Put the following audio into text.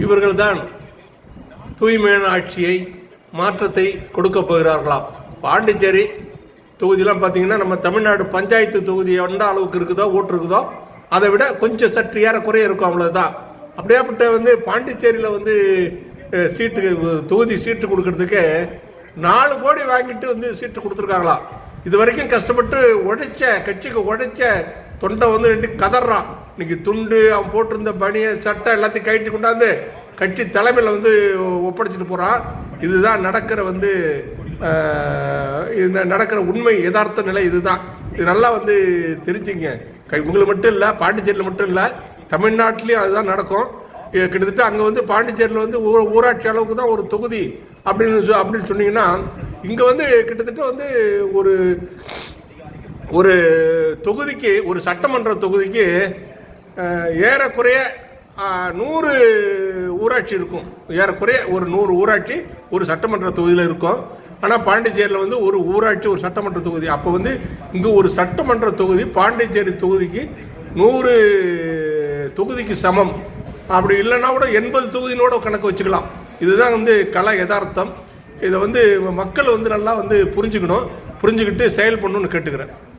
இவர்கள்தான் தூய்மையான ஆட்சியை மாற்றத்தை கொடுக்க போகிறார்களாம். பாண்டிச்சேரி தொகுதியெலாம் பார்த்தீங்கன்னா நம்ம தமிழ்நாடு பஞ்சாயத்து தொகுதி எந்த அளவுக்கு இருக்குதோ ஓட்டு இருக்குதோ அதை விட கொஞ்சம் சற்று ஏறக்குறைய இருக்கும், அவ்வளோதான். அப்படியாப்பட்ட பாண்டிச்சேரியில் சீட்டு தொகுதி சீட்டு கொடுக்கறதுக்கு 4 கோடி வாங்கிட்டு சீட்டு கொடுத்துருக்காங்களாம். இது வரைக்கும் கஷ்டப்பட்டு உழைச்ச கட்சிக்கு உழைச்ச தொண்டை ரெண்டு கதறான். இன்னைக்கு துண்டு அவன் போட்டிருந்த பனியை சட்டை எல்லாத்தையும் கைட்டு கொண்டாந்து கட்சி தலைமையில் ஒப்படைச்சிட்டு போகிறான். இதுதான் நடக்கிற நடக்கிற உண்மை யதார்த்த நிலை இதுதான். இது நல்லா தெரிஞ்சுங்க. உங்களுக்கு மட்டும் இல்லை, பாண்டிச்சேரியில் மட்டும் இல்லை, தமிழ்நாட்டிலையும் அதுதான் நடக்கும். கிட்டத்தட்ட அங்கே பாண்டிச்சேரியில் ஊராட்சி அளவுக்கு தான் ஒரு தொகுதி அப்படின்னு சொன்னீங்கன்னா, இங்கே கிட்டத்தட்ட ஒரு தொகுதிக்கு, ஒரு சட்டமன்ற தொகுதிக்கு ஏறக்குறைய 100 ஊராட்சி இருக்கும். ஏறக்குறைய ஒரு 100 ஊராட்சி ஒரு சட்டமன்ற தொகுதியில் இருக்கும். ஆனால் பாண்டிச்சேரியில் ஒரு ஊராட்சி ஒரு சட்டமன்ற தொகுதி. அப்போ இங்கே ஒரு சட்டமன்ற தொகுதி பாண்டிச்சேரி தொகுதிக்கு 100 தொகுதிக்கு சமம். அப்படி இல்லைன்னா கூட 80 தொகுதியினோட கணக்கு வச்சுக்கலாம். இதுதான் கலை யதார்த்தம். இதை மக்கள் நல்லா புரிஞ்சுக்கணும், புரிஞ்சுக்கிட்டு செயல் பண்ணணும்னு கேட்டுக்கிறேன்.